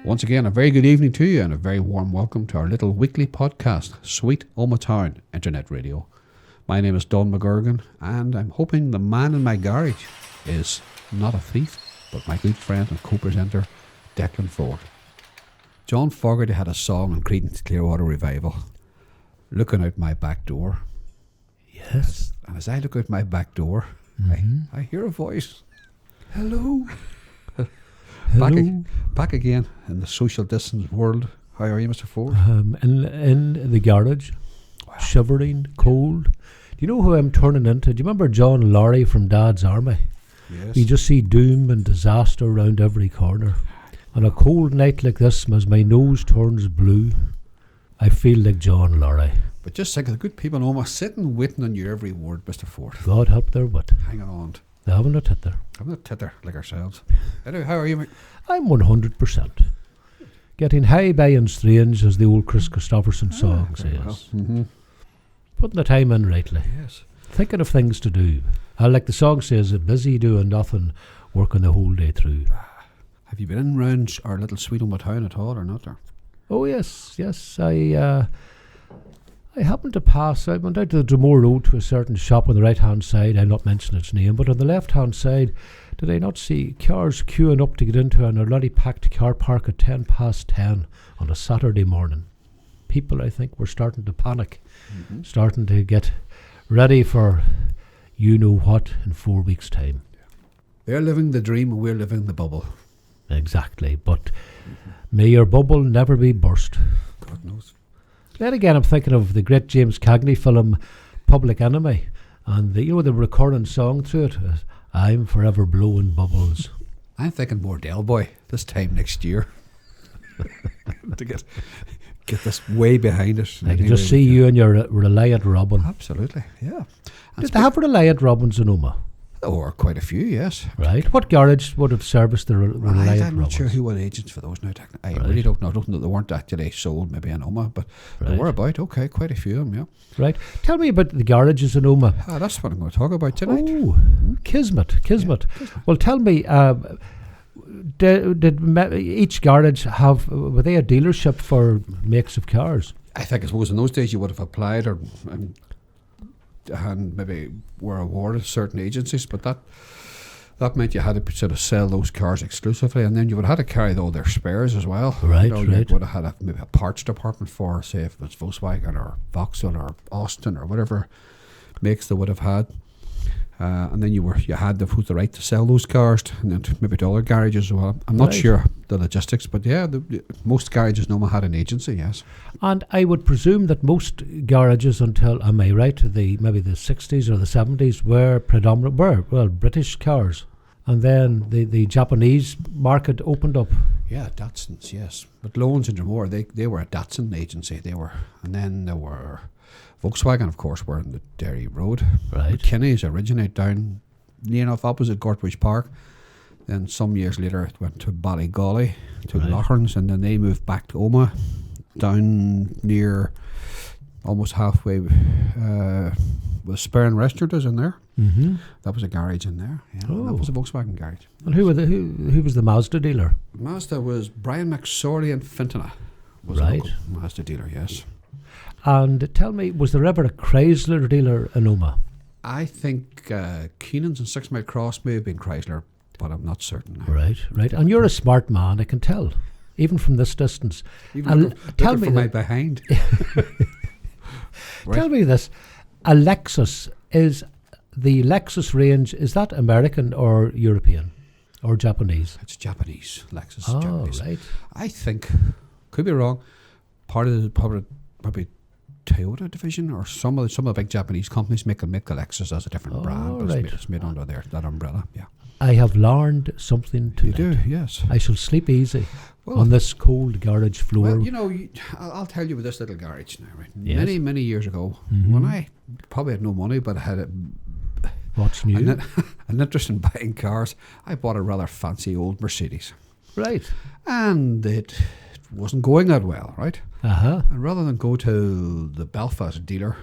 Once again, a very good evening to you and a very warm welcome to our little weekly podcast, Sweet Omagh Town Internet Radio. My name is Don McGurgan, and I'm hoping the man in my garage is not a thief, but my good friend and co-presenter, Declan Ford. John Fogerty had a song on Creedence Clearwater Revival, Looking Out My Back Door. Yes. And as I look out my back door, I hear a voice. Hello. Hello. Back again in the social distance world. How are you, Mr. Ford? In the garage, shivering, cold. Do you know who I'm turning into? Do you remember John Laurie from Dad's Army? Yes. You just see doom and disaster around every corner. On a cold night like this, as my nose turns blue, I feel like John Laurie. But just think of the good people in Omagh sitting waiting on your every word, Mr. Ford. God help their wit. Hanging on. They haven't a tit there. I'm not titter like ourselves. Anyway, how are you, mate? I'm 100%. Getting high by and strange, as the old Chris Christopherson song says. Well. Putting the time in rightly. Yes. Thinking of things to do. Like the song says, busy doing nothing, working the whole day through. Have you been in round our little Sweet Omagh Town at all or not there? Oh yes. I happened to pass. I went out to the Dublin Road to a certain shop on the right hand side. I'll not mention its name, but on the left hand side, did I not see cars queuing up to get into an already packed car park at 10:10 on a Saturday morning? People, I think, were starting to panic, starting to get ready for you know what in 4 weeks' time. They're living the dream and we're living the bubble. Exactly, but may your bubble never be burst. God knows. Then again, I'm thinking of the great James Cagney film Public Enemy, and the recurring song through it, I'm forever blowing bubbles. I'm thinking more Del Boy this time next year. To get this way behind us. I can just see you and your Reliant Robin. Absolutely, yeah. Did they have Reliant Robins in Omagh? Or quite a few, yes. Right. What garage would have serviced the Reliant Robins? I'm not sure who were agents for those now. I really don't know. I don't know. They weren't actually sold maybe in Omagh, but they were about. Okay, quite a few of them, yeah. Right. Tell me about the garages in Omagh. That's what I'm going to talk about tonight. Oh, Kismet. Yeah, Kismet. Well, tell me, did each garage have, were they a dealership for makes of cars? I suppose in those days you would have applied and maybe were awarded certain agencies, but that meant you had to sort of sell those cars exclusively, and then you would have had to carry all their spares as well. Right, You would have had maybe a parts department for, say, if it was Volkswagen or Vauxhall or Austin or whatever makes they would have had. And then you had the right to sell those cars and then maybe to other garages as well. I'm not sure the logistics, but yeah, most garages in Omagh had an agency, yes. And I would presume that most garages until, am I right, maybe the 60s or the 70s were British cars. And then the Japanese market opened up. Yeah, Datsuns, yes. But Loans and Dromore, they were a Datsun agency. And then there were Volkswagen, of course, were in the Dublin Road. Right. McKinney's originate down near enough opposite Gortwich Park. Then some years later it went to Ballygolly, to Locherns, and then they moved back to Omagh, down near almost halfway with Spare and Restaurant is in there. Mm-hmm. That was a garage in there. Yeah, that was a Volkswagen garage. And who was the Mazda dealer? Mazda was Brian McSorley and Fintona. Was a local Mazda dealer, yes. And tell me, was there ever a Chrysler dealer in Omagh? I think Keenan's and 6 Mile Cross may have been Chrysler, but I'm not certain. Right. And you're a smart man, I can tell, even from this distance. Even tell me from my behind. Tell me this: a Lexus, is the Lexus range, is that American or European or Japanese? It's Japanese. Lexus. Oh, Japanese. Right. I think, could be wrong. Part of the probably Toyota division or some of the big Japanese companies make the Lexus as a different brand, but it's made under that umbrella. Yeah. I have learned something tonight. You do, yes. I shall sleep easy on this cold garage floor. Well, I'll tell you with this little garage now, right? Yes. Many years ago, when I probably had no money, but I had What's new? an interest in buying cars, I bought a rather fancy old Mercedes. Right. And it wasn't going that well, right? Uh-huh. And rather than go to the Belfast dealer,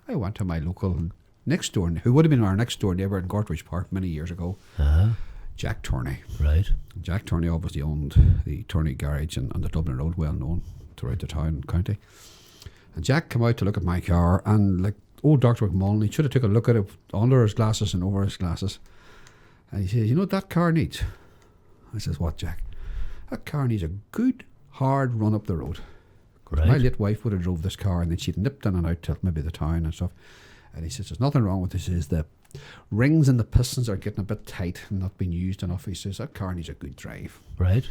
I went to my local next door, who would have been our next door neighbour in Gortwich Park many years ago, Jack Torney. Right. Jack Torney obviously owned the Torney Garage on the Dublin Road, well known throughout the town and county. And Jack came out to look at my car, and like old Dr. McMullen, he should have took a look at it under his glasses and over his glasses. And he says, you know what that car needs? I says, what, Jack? That car needs a good, hard run up the road. Right. My late wife would have drove this car, and then she'd nipped in and out till maybe the town and stuff. And he says, there's nothing wrong with this. Is the rings and the pistons are getting a bit tight and not being used enough. He says, that car needs a good drive. Right.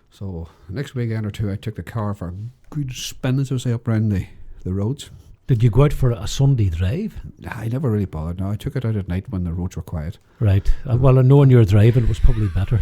So the next weekend or two, I took the car for a good spin, as I say, up around the roads. Did you go out for a Sunday drive? I never really bothered. No, I took it out at night when the roads were quiet. Right. Well, knowing you're driving was probably better.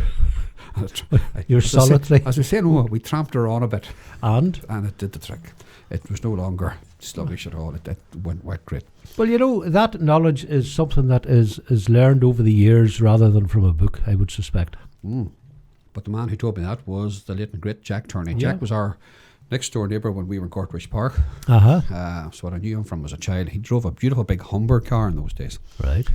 You're solitary. As we say, no, we tramped her on a bit. And it did the trick. It was no longer sluggish at all. It went great. Well, you know, that knowledge is something that is learned over the years rather than from a book, I would suspect. But the man who told me that was the late and great Jack Torney. Yeah. Jack was our next door neighbour when we were in Courtwish Park. So what I knew him from as a child. He drove a beautiful big Humber car in those days. Right.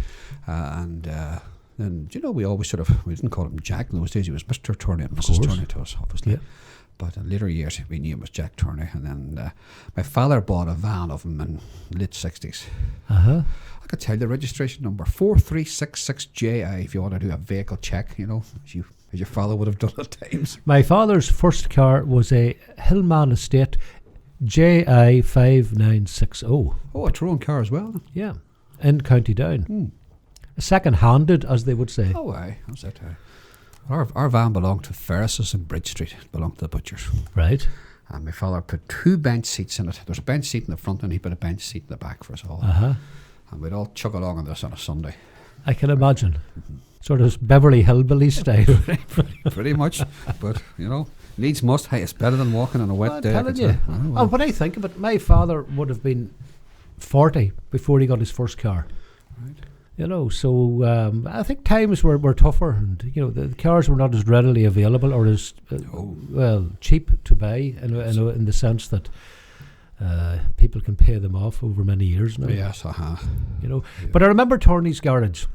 And you know, we always we didn't call him Jack in those days. He was Mr. Torney and Mrs. Torney to us, obviously. Yeah. But in later years, we knew him as Jack Torney. And then my father bought a van of him in late 60s. I could tell you the registration number, 4366JI, if you want to do a vehicle check, you know, as your father would have done at times. My father's first car was a Hillman Estate JI 5960. Oh, a Tyrone car as well. Yeah, in County Down. Second-handed, as they would say. Oh, aye, that's it. Our van belonged to Ferris's in Bridge Street. It belonged to the butchers. Right. And my father put 2 bench seats in it. There's a bench seat in the front and he put a bench seat in the back for us all. And we'd all chug along on this on a Sunday. I can imagine. Sort of Beverly Hillbilly style. Pretty much. But, you know, needs must. Hey, it's better than walking on a wet day. I'm telling you. And when I think of it, my father would have been 40 before he got his first car. Right. You know, so I think times were tougher, and you know the cars were not as readily available or as cheap to buy in the sense that people can pay them off over many years now. Yes, You know, but I remember Torney's Garage.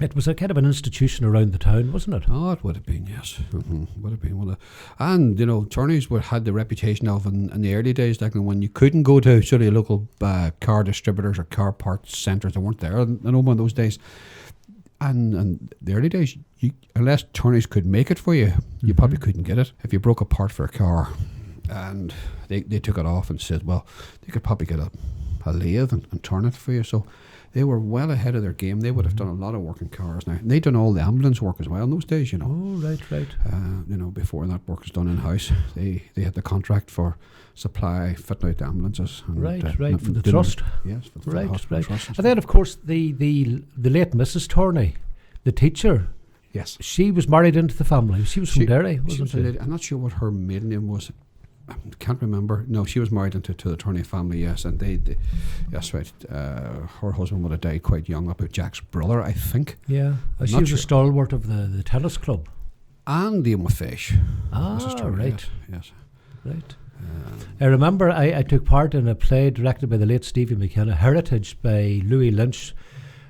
It was a kind of an institution around the town, wasn't it? Oh, it would have been, yes. Would have been. And, you know, Torney's had the reputation of, in the early days, like when you couldn't go to sort of local car distributors or car parts centres, they weren't there in Omagh those days. And the early days, unless Torney's could make it for you, you probably couldn't get it. If you broke a part for a car and they took it off and said, well, they could probably get a lathe and turn it for you. So they were well ahead of their game. They would have done a lot of work in cars now. And they'd done all the ambulance work as well in those days, you know. Oh, right. You know, before that work was done in-house, they had the contract for supply, fitting out the ambulances. And, right, for the trust. Yes, for the right. trust. And then, of course, the late Mrs. Torney, the teacher. Yes. She was married into the family. She was from Derry, wasn't she? I'm not sure what her maiden name was. I can't remember. No, she was married into the Torney family, yes, and they yes, right. Her husband would have died quite young, about Jack's brother, I think. Yeah, she was a stalwart of the tennis club. And the Fish. Right. Yes. Right. I remember I took part in a play directed by the late Stevie McKenna, Heritage, by Louis Lynch,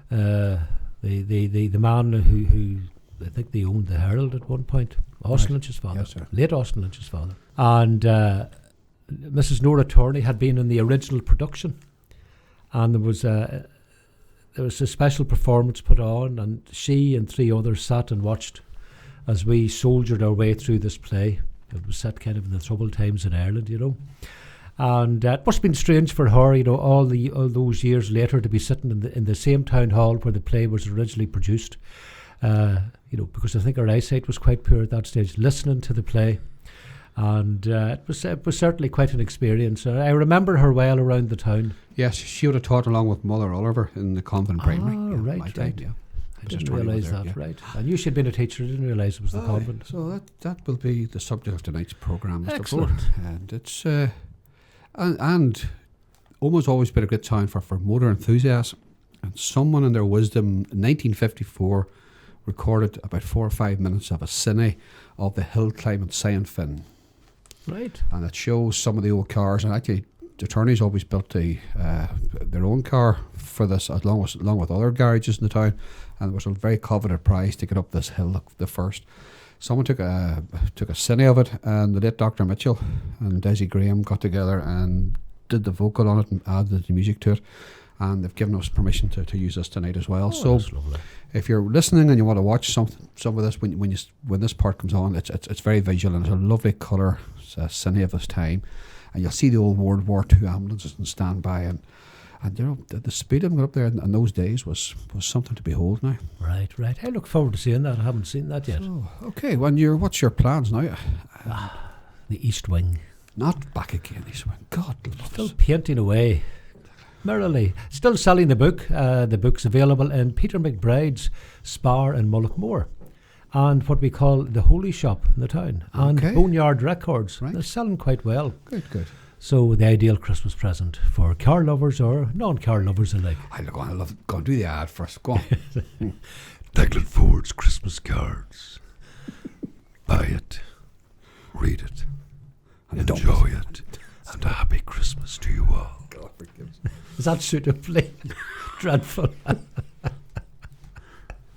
the man who I think they owned the Herald at one point. Austin Lynch's father. Yes, sir. Late Austin Lynch's father. And Mrs. Nora Torney had been in the original production, and there was a special performance put on, and she and 3 others sat and watched as we soldiered our way through this play. It was set kind of in the troubled times in Ireland, you know. And it must have been strange for her, you know, all those years later to be sitting in the same town hall where the play was originally produced. You know, because I think her eyesight was quite poor at that stage, listening to the play. And it was certainly quite an experience. I remember her well around the town. Yes, she would have taught along with Mother Oliver in the convent primary. Right. Yeah. I didn't realise that, right. I knew she'd been a teacher, I didn't realise it was the convent. So that will be the subject of tonight's programme, Mr. Excellent. Ford. And it's and almost always been a good time for motor enthusiasts. And someone in their wisdom, in 1954, recorded about 4 or 5 minutes of a cine of the hill climbing Scion Fin. Right. And it shows some of the old cars, and actually the Torneys always built their own car for this, along with other garages in the town, and it was a very coveted prize to get up this hill the first. Someone took a cine of it, and the late Dr. Mitchell and Desi Graham got together and did the vocal on it and added the music to it, and they've given us permission to use this tonight as well. So if you're listening and you want to watch some of this when this part comes on, it's very visual, and it's a lovely colour cine of this time, and you'll see the old World War II ambulances and standby, and you know, the speed of them got up there in those days was something to behold now. Right. I look forward to seeing that. I haven't seen that yet. So, okay, what's your plans now? The East Wing. Not back again, East Wing. God love Still us. painting away. Merrily. Still selling the book. The book's available in Peter McBride's Spar in Mullochmore, and what we call the Holy Shop in the town, and Boneyard Records. Right. They're selling quite well. Good. So the ideal Christmas present for car lovers or non-car lovers alike. I love. Go and do the ad first. Go on. Declan Ford's Christmas cards. Buy it, read it, and enjoy it, and a happy Christmas to you all. God forgives. Is that suitably dreadful?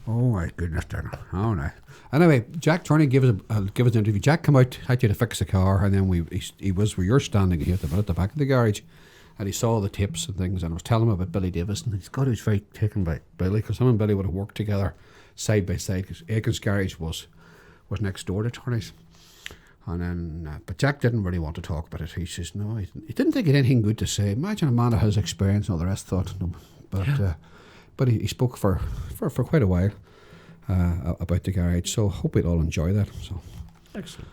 Oh my goodness, darling. Oh no. Anyway, Jack Torney gave us an interview. Jack came out, had you to fix the car, and then he was where you're standing here at the back of the garage, and he saw the tapes and things, and I was telling him about Billy Davis, and he was very taken by Billy, because him and Billy would have worked together side by side, because Aiken's garage was next door to Torney's. And then, but Jack didn't really want to talk about it. He says no, he didn't think he had anything good to say. Imagine a man of his experience and all the rest thought, but he spoke for quite a while about the garage. So hope we'll all enjoy that. So Excellent.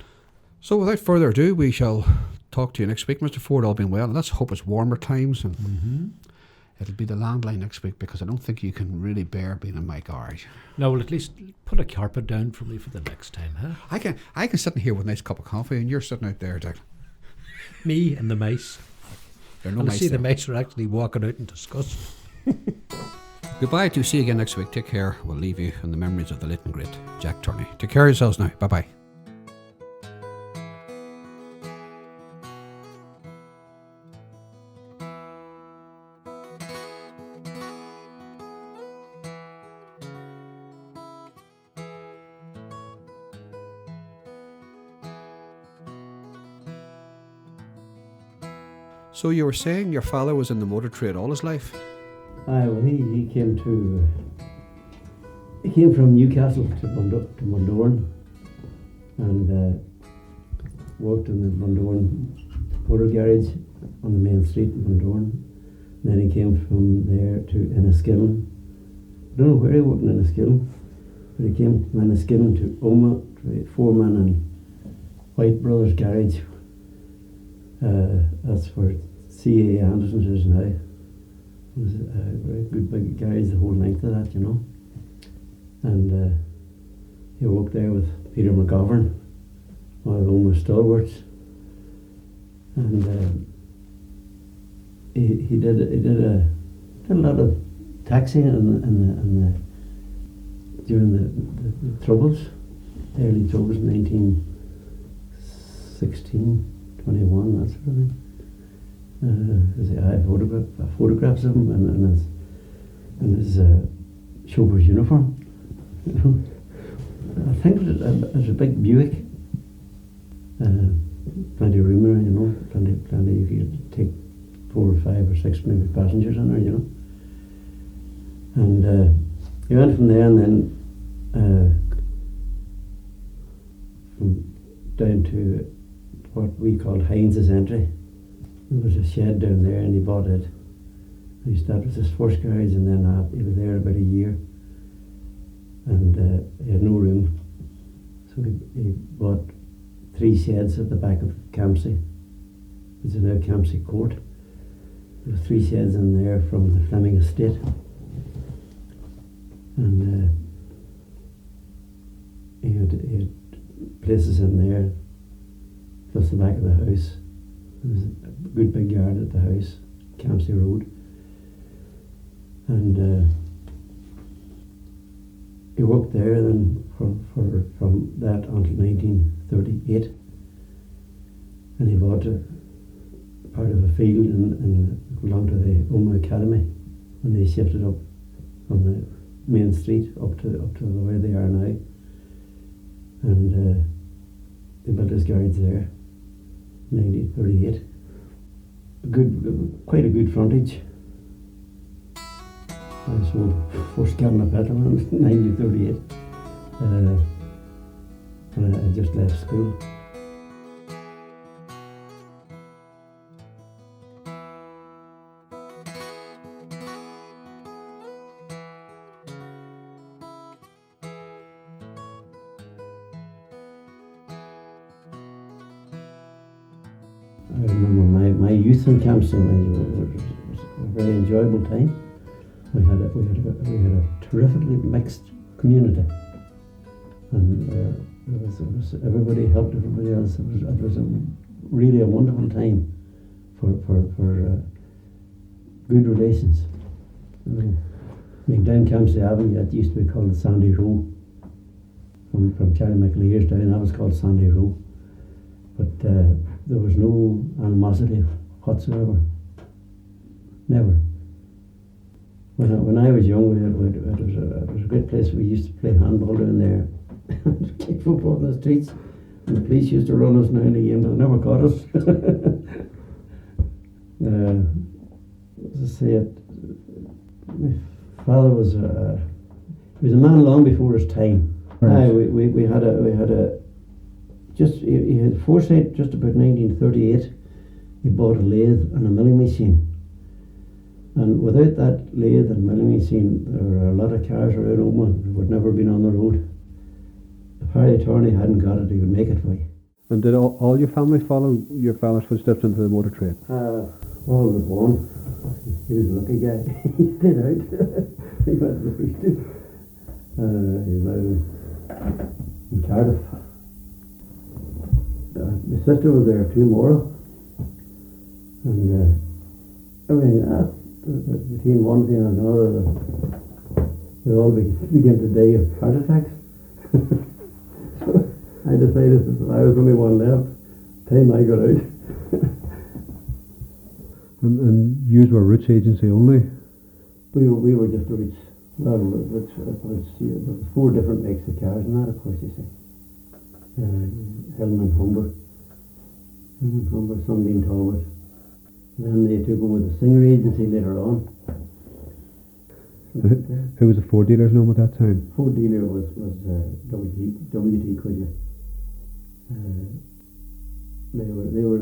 So without further ado, we shall talk to you next week, Mr. Ford. All being well, and let's hope it's warmer times, and it'll be the landline next week, because I don't think you can really bear being in my garage. No, well, at least put a carpet down for me for the next time, huh? I can sit in here with a nice cup of coffee, and you're sitting out there, Dick. Me and the mice. There are no And I mice see there. the mice are actually walking out in disgust. Goodbye, to see you again next week. Take care. We'll leave you in the memories of the late and great Jack Torney. Take care of yourselves now. Bye bye. So you were saying your father was in the motor trade all his life? Aye, well, he came from Newcastle to Bundoran, and worked in the Bundoran motor garage on the main street in Bundoran. Then he came from there to Enniskillen. I don't know where he worked in Enniskillen, but he came from Enniskillen to Omagh, to a foreman and White Brothers garage. That's where C.A. Anderson's is now. It was a very good big garage, the whole length of that, you know. And he worked there with Peter McGovern, one of the Omagh stalwarts. And he did a lot of taxiing during the Troubles, early Troubles, 1916. 21, that sort of thing. I have photographs of him and his chauffeur's uniform. You know, I think it's a big Buick. Plenty of room there, you know. Plenty. You could take 4 or 5 or 6 maybe passengers in there, you know. And he went from there, and then from down to what we called Heinz's Entry. There was a shed down there, and he bought it. He started with his first garage, and then he was there about a year, and he had no room, so he bought 3 sheds at the back of Campsie, which is now Campsie Court. There were 3 sheds in there from the Fleming estate, and he had places in there, plus the back of the house. There was a good big yard at the house, Campsie Road. And he worked there then from that until 1938. And he bought part of a field and belonged to the Omagh Academy when they shifted up from the main street up to where they are now. And they built his garage there, 1938. Quite a good frontage. I sold first gallon of petrol in 1938. And I just left school. I remember my youth in Campsie was a very enjoyable time. We had a terrifically mixed community, and everybody helped everybody else. It was really a wonderful time for good relations. I mean, down Campsie Avenue, it used to be called the Sandy Row. From Charlie McLear's down, that was called Sandy Row. But there was no animosity whatsoever. Never. When I was young, it was a great place. We used to play handball down there, kick football in the streets, and the police used to run us now and again, but they never caught us. As I say, my father was he was a man long before his time. Right. We had a he had foresight just about 1938. He bought a lathe and a milling machine. And without that lathe and milling machine, there were a lot of cars around Omagh that would never been on the road. If Harry Torney hadn't got it, he would make it for you. And did all your family follow your father's footsteps into the motor trade? All but one. He was a lucky guy. He stayed out. He went to the first two. He's now in Cardiff. My sister was there too, Maura. And everything between one thing and another, we all began to die of heart attacks. So I decided that I was only one left. Time I got out. and you were roots agency only? We were just a roots. Well, there's 4 different makes of cars and that, of course, you see. Hillman Humber, Sunbeam Talbot. Then they took over the Singer agency later on. Who was the Ford dealer's name at that time? Ford dealer was W.T. Quigley. They were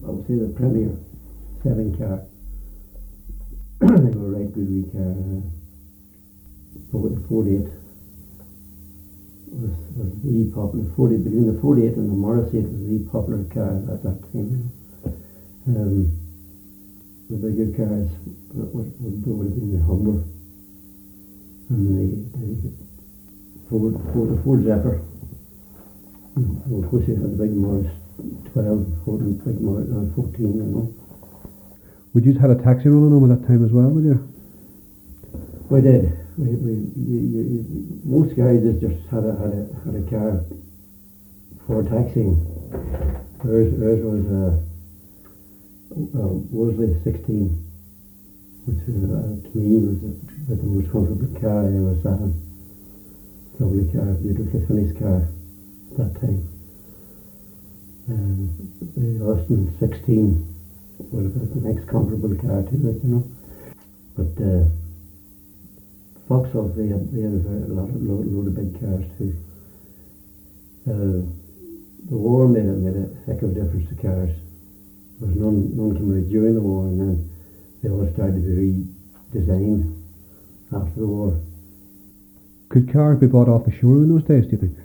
I would say the premier selling car. They were a right good wee car. The 48 was the popular. Between the 48 and the Morrissey, it was the popular car at that time. The bigger cars would have been the Humber and the Ford Zephyr. Of course, you had the big Morris 12, Ford and big Morris 14, you know. Would you have had a taxi running on at that time as well, would you? We did. Most garages just had a car for taxiing. Ours was Wolseley 16, which to me was the most comfortable car I ever sat in. Lovely car, beautifully finished car at that time. The Austin 16 was about the next comparable car to it, you know. But Vauxhall, they had a load of big cars too. The war made a heck of a difference to cars. There was none came out during the war, and then they all started to be redesigned after the war. Could cars be bought off the shore in those days, do you think?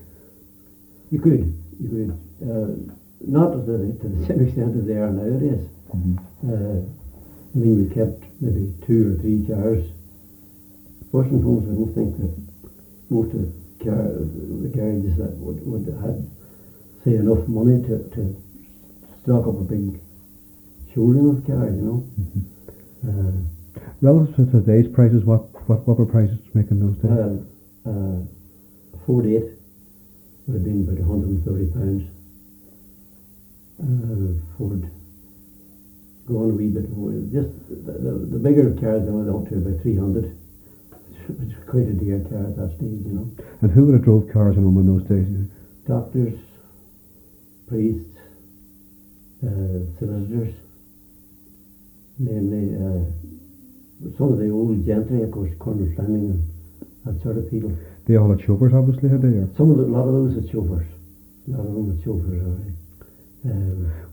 You could. Not to the same extent as they are nowadays. Mm-hmm. I mean, you kept maybe 2 or 3 cars. First and foremost, I don't think that most of the garages that would have, say, enough money to stock up a big showroom of cars, you know. Mm-hmm. Relative to today's prices, what were prices making those days? A 48 would have been about £130. Ford going a wee bit more. Just the bigger cars they went up to about 300, which was quite a dear car at that stage, you know. And who would have drove cars in them in those days? Doctors, priests, solicitors, mainly some of the old gentry, of course, Colonel Fleming and that sort of people. They all had chauffeurs, obviously, had they? Or? A lot of those had chauffeurs. A lot of them had chauffeurs, all right.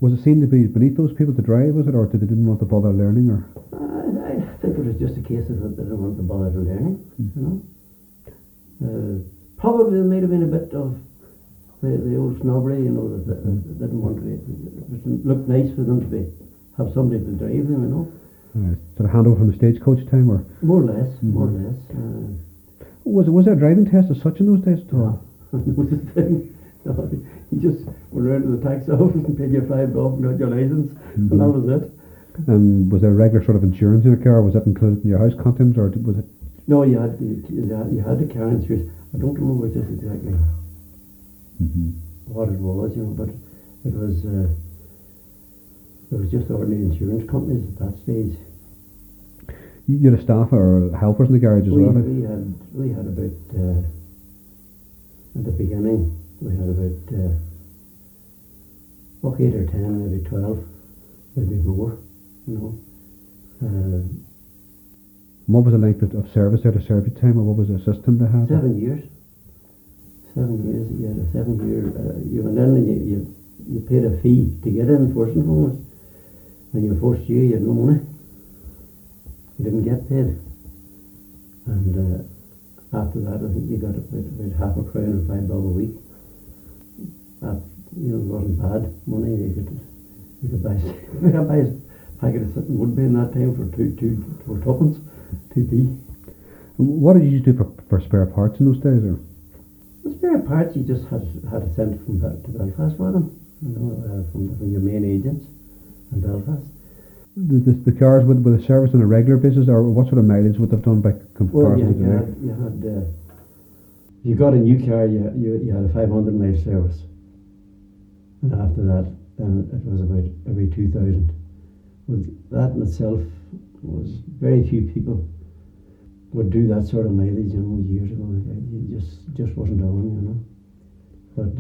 Was it seen to be beneath those people to drive, was it, or did they didn't want to bother learning? Or I think it was just a case of that they didn't want to bother to learning, you know. Probably there might have been a bit of the old snobbery, you know, that didn't want to. It looked nice for them to have somebody to drive them, you know. Sort of handover from the stagecoach time, or more or less, more or less. Was there a driving test as such in those days at all? Was the thing. No, you just went around to the tax office and paid your $5 and got your license, and that was it. And was there regular sort of insurance in your car? Was that included in your house contents, or was it? No, you had the car insurance. I don't remember just exactly what it was, you know, but it was just ordinary insurance companies at that stage. You had a staff or helpers in the garage as well? We had about at the beginning. We had about 8 or 10, maybe 12, maybe more, you know. What was the length of service there to serve your time, or what was the system they had? 7 years. 7 years. You had a 7-year. You went in and you paid a fee to get in first and foremost. And your first year you had no money. You didn't get paid. And after that, I think you got about half a crown or $5 a week. That, you know, wasn't bad money. You could buy a packet of wood in that time for tuppence, 2p. What did you do for spare parts in those days? Or? The spare parts you just had to send from to Belfast for them, you know, from your main agents in Belfast. The cars with a service on a regular basis, or what sort of mileage would they have done by comparison to today? You got a new car, you had a 500-mile service. And after that, then it was about every 2,000. But that in itself was very few people would do that sort of mileage, you know, years ago. It just wasn't on, you know. But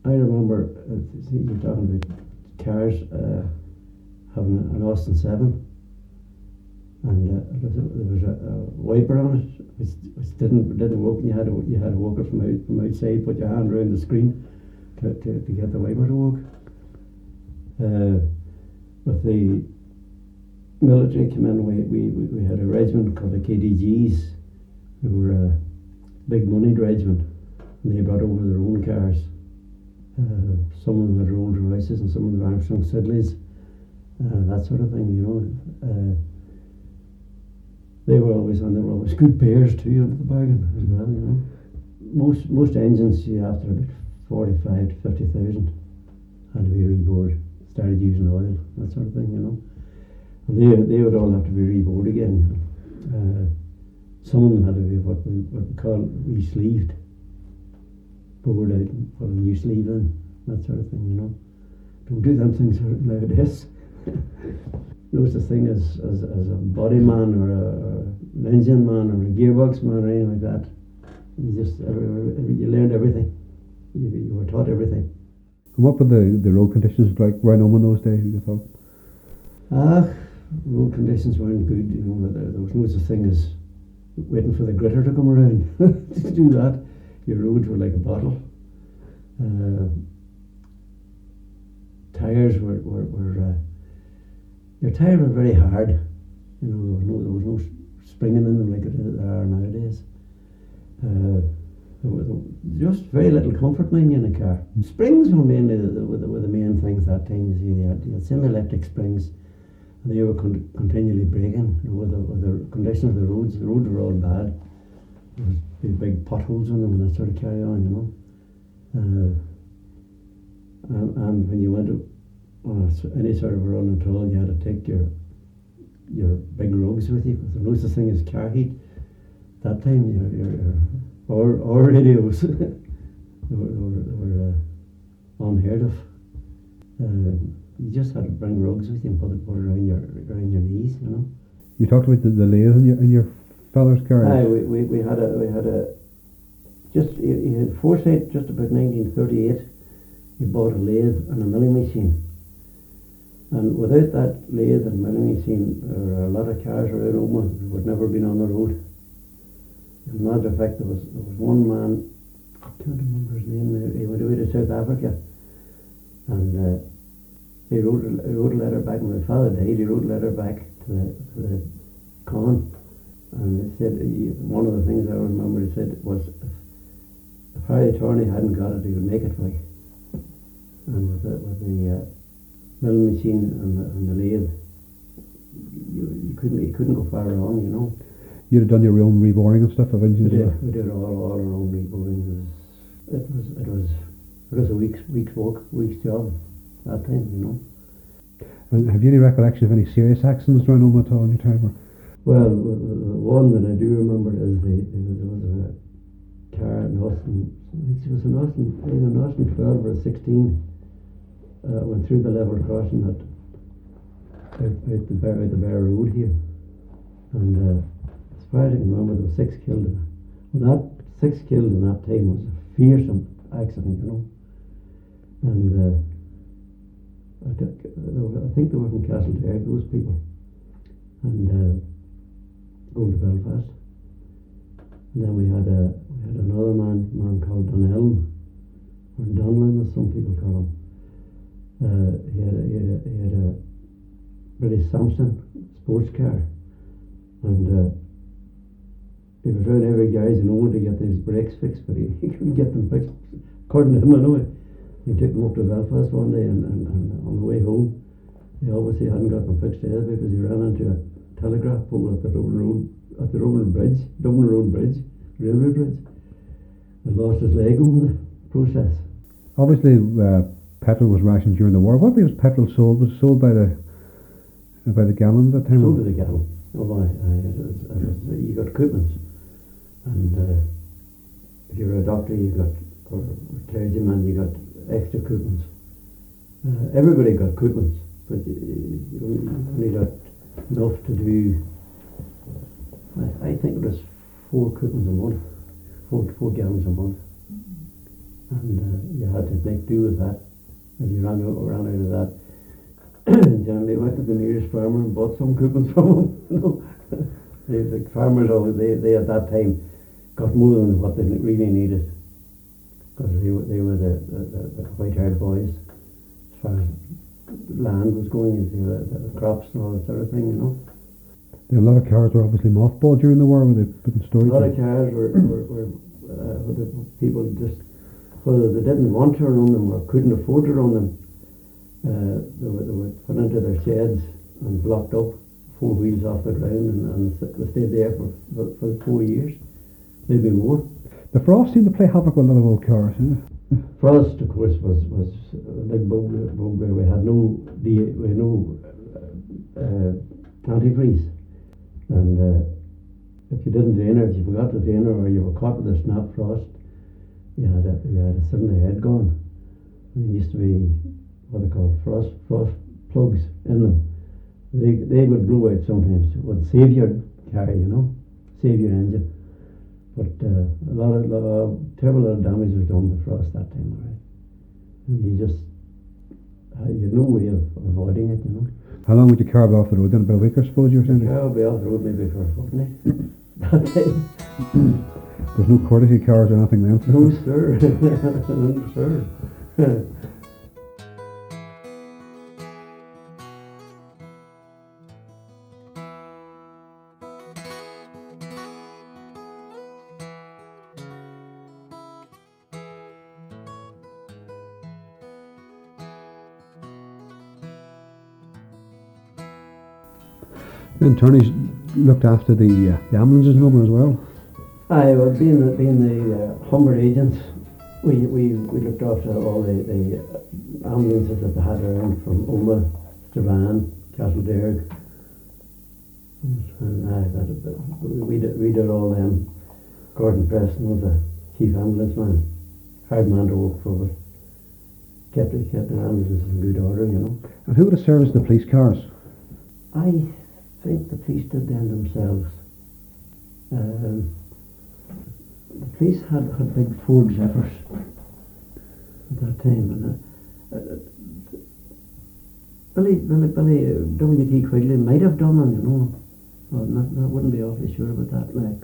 I remember, you're talking about cars, having an Austin 7, and there was a wiper on it which didn't work, and you had to work it from outside, put your hand around the screen to get the wiper to work. With the military came in, we had a regiment called the KDGs, who were a big moneyed regiment, and they brought over their own cars. Some of them had Rolls Royces and some of them were Armstrong Sidleys, that sort of thing, you know. They were always good pairs too, under the bargain as well, you know. Most engines, you after about 45 to 50,000 had to be rebored, started using oil, that sort of thing, you know. And they would all have to be rebored again, you know. Some of them had to be what we call re-sleeved, bored out and put a new sleeve in, that sort of thing, you know. Don't do them things nowadays. No such thing as a body man or an engine man or a gearbox man or anything like that. You learned everything. You were taught everything. And what were the road conditions like around home in those days, you thought? Road conditions weren't good, you know. There was no such thing as waiting for the gritter to come around to do that. Your roads were like a bottle. Tires were your tires were very hard. You know, there was no springing in them like there are nowadays. There was just very little comfort mainly in a car. Springs were mainly were the main things that time. You see, they had semi-electric springs, and they were continually breaking. You know, with the condition of the roads were all bad. There was big potholes in them and that sort of carry on, you know. And when you went on any sort of a run at all, you had to take your big rugs with you, because there was no such thing as car heat. That time, or radios they were unheard of. You just had to bring rugs with you and put it around your knees, you know. You talked about the lathe in your father's garage. Aye, we had a he had foresight just about 1938. He bought a lathe and a milling machine. And without that lathe and milling machine, there were a lot of cars around Omagh that would never been on the road. As a matter of fact, there was one man, I can't remember his name now, he went away to South Africa, and he wrote a letter back. When my father died, he wrote a letter back to the Con, and he said, one of the things I remember he said was, if Harry Torney hadn't got it, he would make it for you. And with the milling machine and the lathe, you couldn't go far wrong, you know. You'd have done your own reboring and stuff eventually. We did all our own reboring. It was a week's work, week's job that time, you know. And have you any recollection of any serious accidents around Omagh at all in your time? Well, the one that I do remember is there was a car in Austin. I think it was either in Austin 12 or 16. Went through the level crossing out the Bear Road here, and as far as I can remember, there were 6 killed. That 6 killed in that time was a fearsome accident, you know. And I think they were from Castleberg, those people, and going to Belfast. And then we had another man called Knell, or Donlan, as some people call him. He had a British Samson sports car, and he was around every garage in Omagh to get his brakes fixed, but he couldn't get them fixed, according to him anyway. He took them up to Belfast one day, and on the way home, he obviously hadn't got them fixed yet, because he ran into a telegraph pole at the Dublin Road Bridge, railway bridge, and lost his leg over the process. Obviously, petrol was rationed during the war. What was petrol sold? Was it sold by the gallon at that time? Sold by the gallon. You got coupons, and if you were a doctor, you got, or clergyman, you got extra coupons. Everybody got coupons, but you only got enough to do. I think it was 4 coupons a month, 4 gallons a month, and you had to make do with that. If you ran out of that, generally went to the nearest farmer and bought some coupons from him. You know? The farmers, they at that time got more than what they really needed, because they were the white-haired boys as far as land was going, the crops and all that sort of thing, you know. A lot of cars were obviously mothballed during the war. Were they put in storage? A lot of cars were the people just, whether they didn't want to run them or couldn't afford to run them, they were put into their sheds and blocked up, 4 wheels off the ground, and they stayed there for 4 years, maybe more. The frost seemed to play havoc with a lot of old cars. Frost, of course, was a big bugbear. We had no antifreeze, and if you didn't drain, or if you forgot to drain, or you were caught with a snap frost, you had a sudden head gone. And there used to be what they call frost plugs in them. They would blow out sometimes. It would save your car, you know, save your engine. But a lot of terrible lot of damage was done by frost that time, all right. And you had no way of avoiding it, you know. How long would you car be off the road then? About a week, I suppose you were saying? The car would be off the road maybe for a fortnight. That time. There's no courtesy cars or nothing then? No, sir. No, sir. And Tony's looked after the ambulances in Omagh as well. Aye, well, being the Humber agents, we looked after all the ambulances that they had around from Omagh, Strabane, Castleberg, and we did all them. Gordon Preston was the chief ambulance man, hard man to work for, but kept the ambulance in good order, you know. And who would have serviced the police cars? I think the police did them themselves. The police had big Ford Zephyrs at that time, and Billy W.T. Quigley might have done them, you know. Well, I wouldn't be awfully sure about that, like.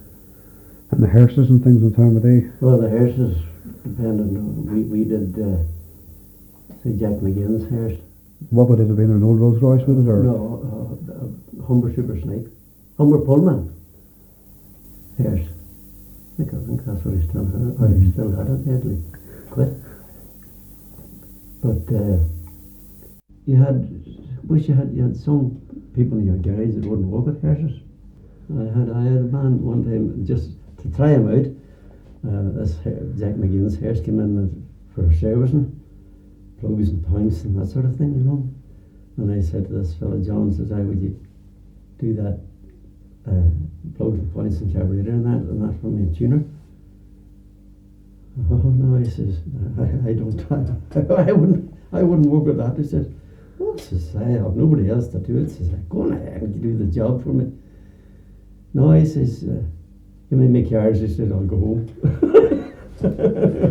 And the hearses and things in town, were they? Well, the hearses depended on, we did, say, Jack McGinn's hearse. What would it have been, an old Rolls Royce with it, or? No, Humber Super Snipe. Humber Pullman hearse. I think that's what he still had, or he still had it, deadly. Quit. But you had some people in your garage that wouldn't walk at hearses. I had a man one time, just to try him out, this Jack McGinn's hearse came in for servicing, plugs and points and that sort of thing, you know. And I said to this fellow John, says, would you do that plugs and points and carburetor and that for me, a tuner? Oh no, he says, I wouldn't work with that. He says, well, says, I have nobody else to do it. Says, go on ahead and do the job for me. No, he says, give me my cards. He said, I'll go home.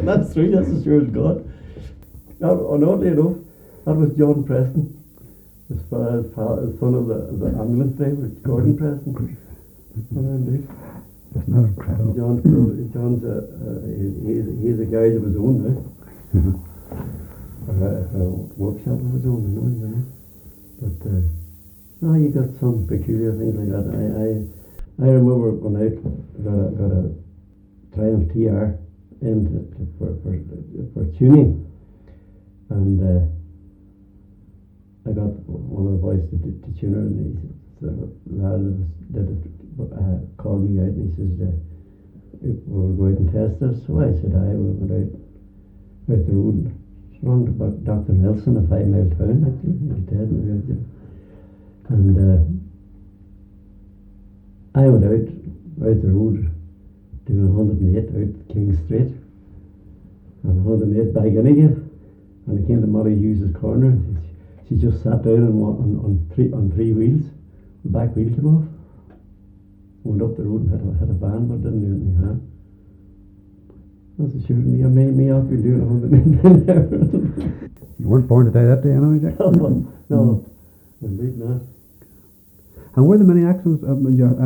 That's true, that's as sure as God. Oddly enough, that was John Preston, the son of the ambulance driver, Gordon Preston. Indeed. That's not incredible. John's he's a garage of his own now. Or a workshop of his own, you know. But no, you got some peculiar things like that. I remember when I got a Triumph TR in for tuning, and I got one of the boys to tune her, and the lad that called me out, and he says, we were going to test this. So I said, we went out the road, along to Dr. Nelson, a 5-mile town, actually. He's dead now. And I went out the road, doing 108 out King Street, and 108 back in again. And I came to Molly Hughes's corner. She just sat down on three wheels. The back wheel came off. Went up the road and had a van, but didn't do it in my hand. That's assured me. I made me out doing 109 there. You weren't born to die that day, anyway, Jack? No, indeed not. And were there many accidents? I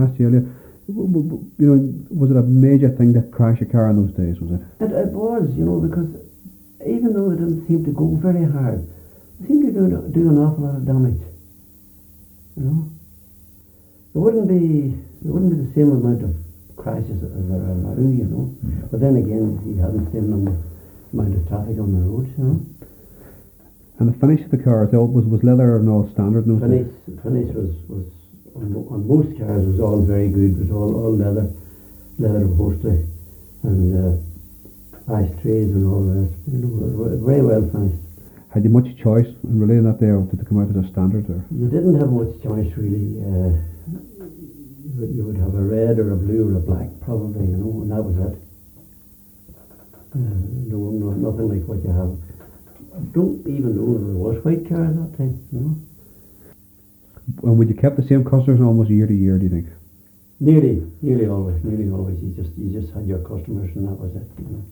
asked you earlier. You know, was it a major thing to crash a car in those days? Was it? It was, you know, because even though they didn't seem to go very hard, they seemed to do an awful lot of damage. You know, it wouldn't be the same amount of crashes as there are now, you know. But then again, you hadn't seen the amount of traffic on the roads, you know. And the finish of the car, was leather and all standard? No finish was on most cars was all very good. It was all leather upholstery and ashtrays and all the rest. You know, it was very well finished. Had you much choice in relating that there, or did it come out as a standard? Or? You didn't have much choice really. You would have a red or a blue or a black probably, you know, and that was it. No, nothing like what you have. I don't even know if there was white car at that time, you know. And would you kept the same customers almost year to year, do you think? Nearly always. You just had your customers and that was it, you know.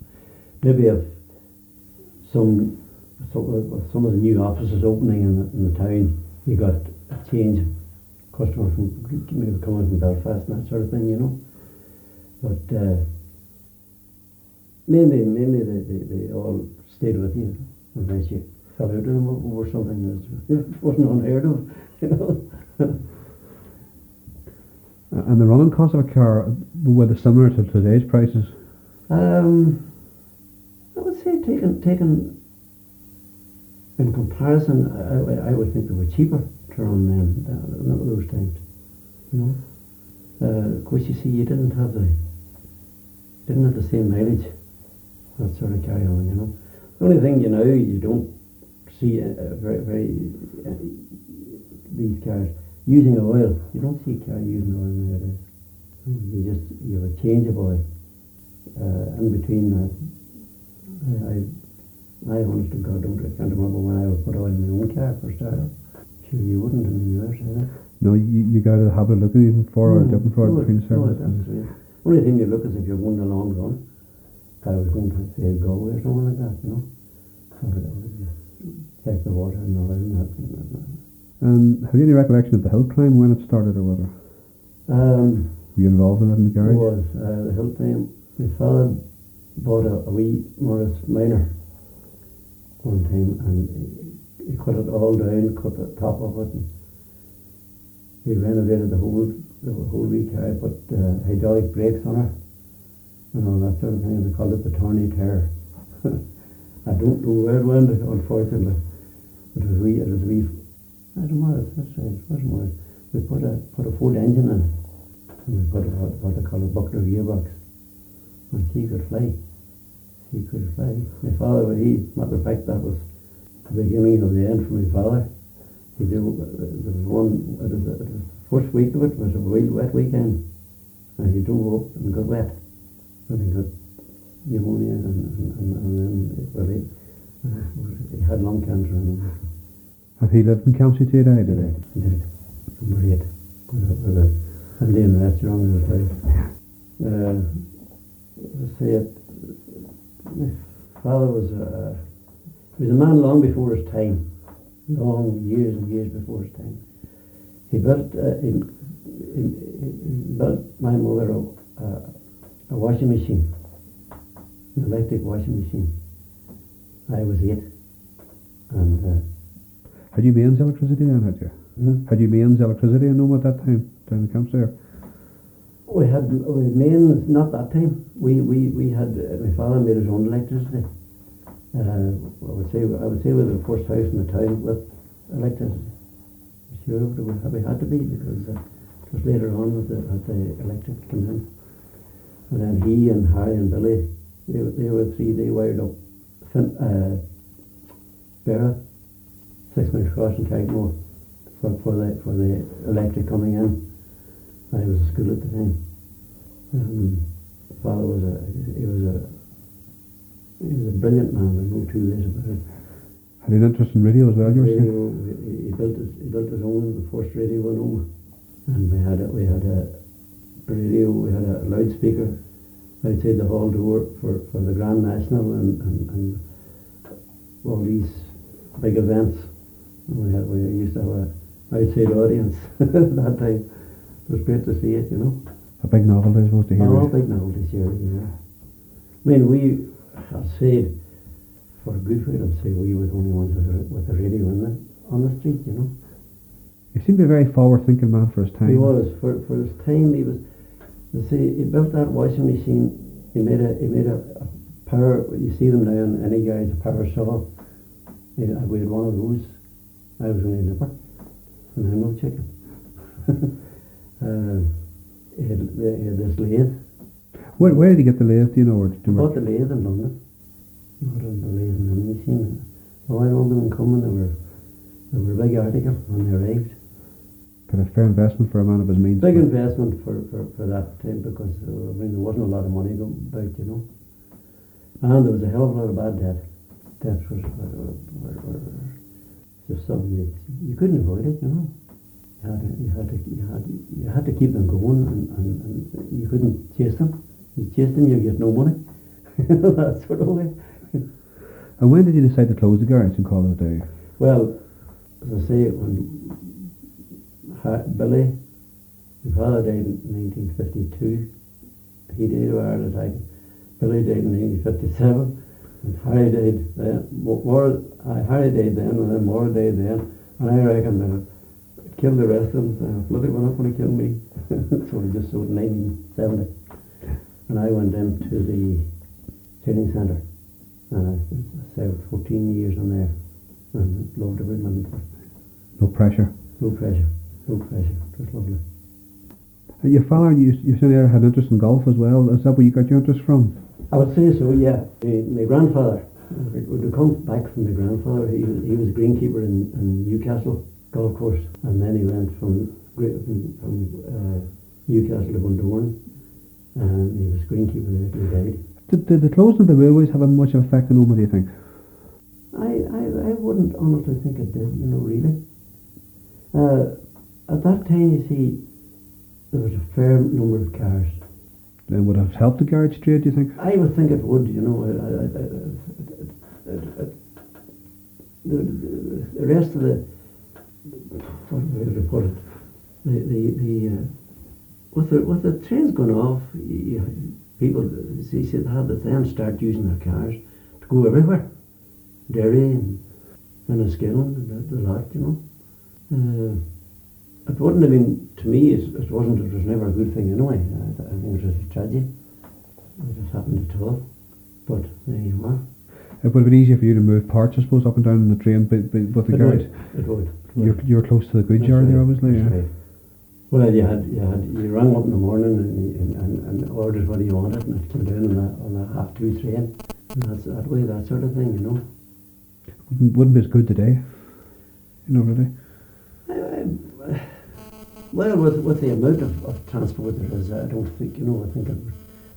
Maybe if some of the new offices opening in the town, you got a change of customers from maybe coming from Belfast and that sort of thing, you know. But mainly they all stayed with you unless you fell out of them over something that wasn't unheard of, you know. And the running costs of a car, were they similar to today's prices? I would say taken in comparison, I would think they were cheaper to run then than those times, you know. Of course, you see, you didn't have the same mileage, that sort of carry on, you know. The only thing, you know, you don't see these cars using oil. You don't see a car using oil nowadays. You have a change of oil in between that. I honestly God, I can't remember when I would put oil in my own car for starter. Sure, you wouldn't in yours, either. No, you got to have a look even for or different for between services. That's right. Only thing you look is if you're going a long run. If I was going to say go or something like that, you know. So I would check the water and all that. Have you any recollection of the hill climb when it started or whether? Were you involved in it in the garage? It was the hill climb. My father bought a wee Morris Minor one time, and he cut it all down, cut the top of it, and he renovated the whole wee car, put hydraulic brakes on her and all that sort of thing. They called it the Torney Terror. I don't know where it went, unfortunately. It was wee. I don't know. That's right. It was Morris. We put a Ford engine in it, and we put what they call a buckler gearbox, and she could fly. She could fly. My father, matter of fact, that was the beginning of the end for my father. There was the first week of it was a wild wet weekend, and he drove up and got wet, and he got pneumonia, and then he had lung cancer and everything. Have he lived in Campsie till he died? He did. Number 8. With a Indian restaurant in his life. Let's say it. My father was he was a man long before his time. Long years and years before his time. He built my mother a washing machine, an electric washing machine. I was 8, and had you mains electricity then, had you? Had you mains electricity in Omagh at that time, down in Campsie there? We had mains, not that time. We had, my father made his own electricity. I would say we were the first house in the town with electricity. Sure, we had to be, because it was later on that the electric came in. And then he and Harry and Billy, they were 3. They wired up Barra, 6 miles across in Carrickmore for the electric coming in. I was at school at the time. Father was a brilliant man. There's no 2 ways about it. Had an interest in radio as well, you were saying? He built his own, the first radio in Omagh, and we had a radio. We had a loudspeaker outside the hall door for the Grand National and all these big events. And we used to have a outside audience at that time. It was great to see it, you know. A big novelty, I suppose, to hear. Oh, big novelty, sure, yeah. I mean, I'd say, for good food, I'd say we were the only ones with a radio on the street, you know. He seemed to be a very forward-thinking man for his time. He was. For his time, he was. He built that washing machine. He made a power. You see them now in any garage, a power saw. We had one of those. I was only a nipper, and I'm no chicken. He had this lathe. Where did he get the lathe, do you know? Or He bought the lathe in London. Not in the lathe in the machine. Oh, I remember them coming. They were a big article when they arrived. But a fair investment for a man of his means. Big investment for that time, because there wasn't a lot of money about, you know. And there was a hell of a lot of bad debt. Debts were just something you couldn't avoid it, you know. You had to keep them going, and you couldn't chase them. You chased them, you get no money. That sort of way. And when did you decide to close the garage and call it a day? Well, as I say, when Billy, my father died in 1952. He died of a heart attack. Billy died in 1957, and Harry died then. Harry died then, and then Maura died then. And I reckon that killed the rest of them. Bloody were not going to kill me. So I just sold in 1970. And I went into the training centre. And I served 14 years on there. And loved every minute of it. No pressure? No pressure. No pressure. It was lovely. And your father, you said there, had interest in golf as well. Is that where you got your interest from? I would say so, yeah. My grandfather, to come back from my grandfather, he was greenkeeper in Newcastle golf course, and then he went from Newcastle to Bundoran, and he was greenkeeper there till he died. Did the closing of the railways have much of an effect on Omagh, do you think? I wouldn't honestly think it did, really. At that time, you see, there was a fair number of cars. Then would it have helped the garage trade, do you think? I would think it would, the rest of the, what would I put it, with the trains going off, people see they had to then start using their cars to go everywhere. Derry and Enniskillen and the lot, It wouldn't have been, to me, it was never a good thing anyway. I think it was a tragedy. It just happened at all. But there you are. It would have been easier for you to move parts, I suppose, up and down in the train, but with the garage. It would. You're close to the goods yard there, obviously. That's Yeah. right. Well, you rang up in the morning and ordered what you wanted, and it came down on a 2:30 train. And that's that way, that sort of thing, Wouldn't be as good today, really. Well, with the amount of transport there is, I don't think, I think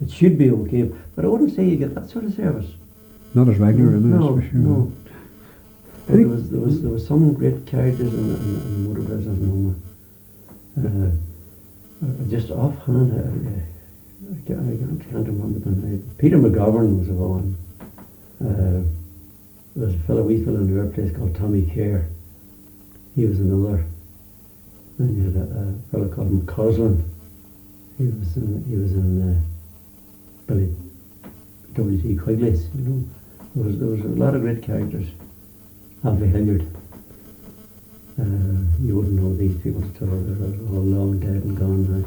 it should be okay. But I wouldn't say you get that sort of service. Not as regular, No, for sure. no. But there was some great carriages in the motor business in Omagh. Just offhand, I can't remember the name. Peter McGovern was one. There was a wee fellow in our place called Tommy Kerr. He was another. Then you had a fellow called McCausland. He was in Billy W.T. Quigley's. There was a lot of great characters. Alfie Hilliard. You wouldn't know these people at all. They're all long dead and gone now.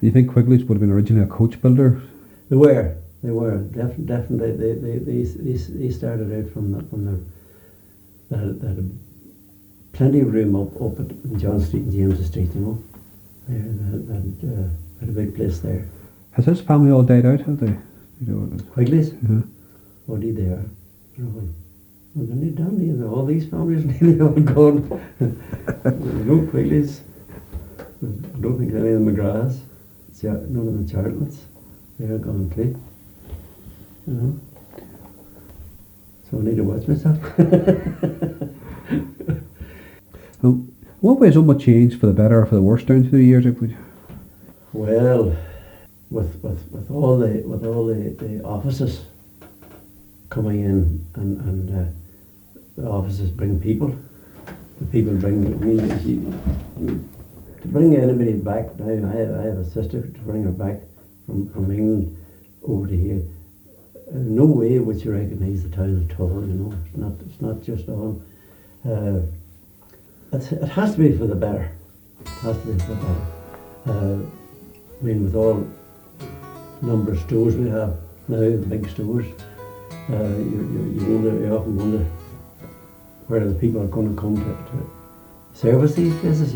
You think Quigley's would have been originally a coach builder? They were definitely. They started out from they had plenty of room up at John Street and James Street. They had a big place there. Has his family all died out? Have they? Quigley's? Yeah. What did they are? Well, they're not done either. All these families nearly all gone. No Quigley's. I don't think any of the McGraths. None of the Charltons. They're gone too. So I need to watch myself. In what way has Omagh changed for the better or for the worse down through the years? Well, with all the offices coming in and the offices bring people, the people bring. To bring anybody back now, I have a sister, to bring her back from England over to here. No way would you recognise the town at all. It's not just all. It has to be for the better. It has to be for the better. With all number of stores we have now, the big stores, you often wonder where the people are going to come to service these places,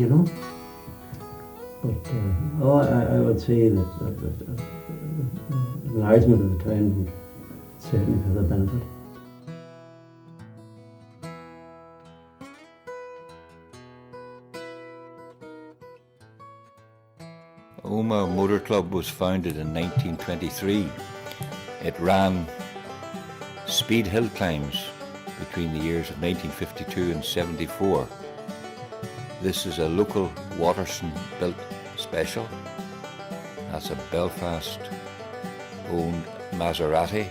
But I would say that enlargement of the town would certainly have a benefit. Omagh Motor Club was founded in 1923. It ran speed hill climbs between the years of 1952 and 74. This is a local Watterson built special. That's a Belfast owned Maserati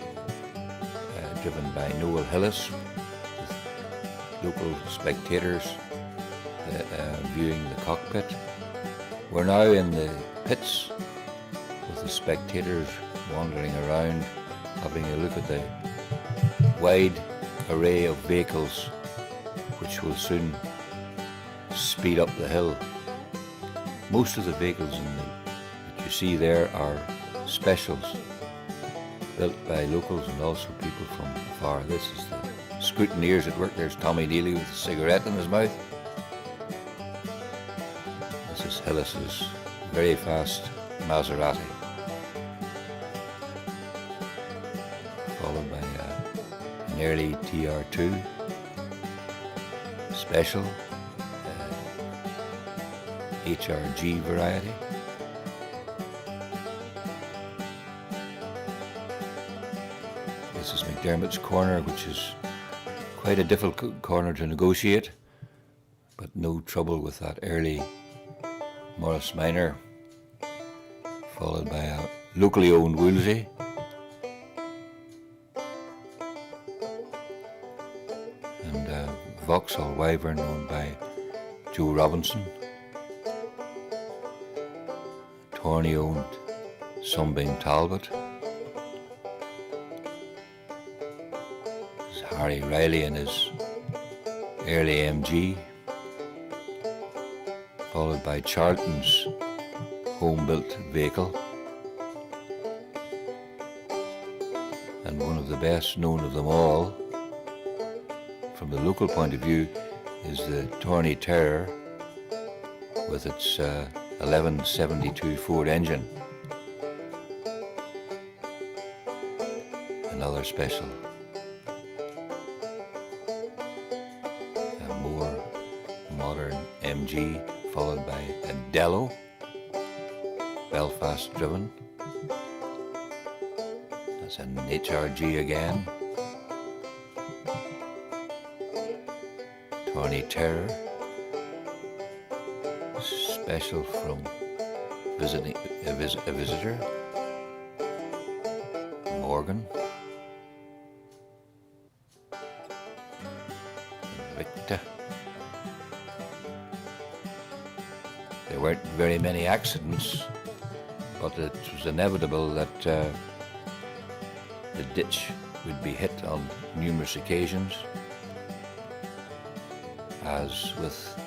driven by Noel Hillis, with local spectators viewing the cockpit. We're now in the pits with the spectators wandering around, having a look at the wide array of vehicles which will soon speed up the hill. Most of the vehicles that you see there are specials built by locals and also people from afar. This is the scrutineers at work. There's Tommy Neely with a cigarette in his mouth. This is Hillis's very fast Maserati, followed by an early TR2 special HRG variety. This is McDermott's Corner, which is quite a difficult corner to negotiate, but no trouble with that early Morris Minor, followed by a locally owned Woolsey, and a Vauxhall Wyvern owned by Joe Robinson. Torney owned Sunbeam Talbot. There's Harry Riley and his early MG, followed by Charlton's home-built vehicle, and one of the best known of them all from the local point of view is the Torney Terror with its 1172 Ford engine. Another special. A more modern MG, followed by a Dello, Belfast driven. That's an HRG again. Torney Terror, special from visiting a visitor, Morgan, Victor. There weren't very many accidents, but it was inevitable that the ditch would be hit on numerous occasions, as with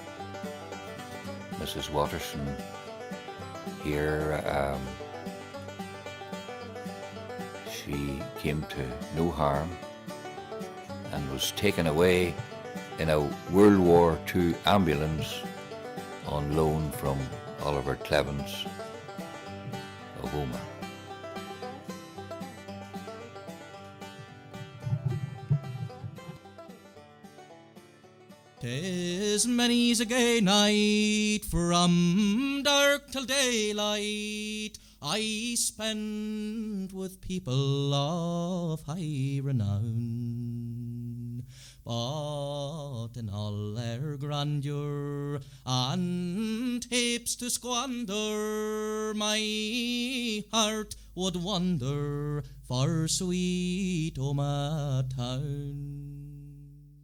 Mrs. Watterson here. She came to no harm and was taken away in a World War II ambulance on loan from Oliver Clevens of Omagh. 'Tis many's a gay night from dark till daylight I spend with people of high renown, but in all their grandeur and heaps to squander, my heart would wander for sweet Omagh town.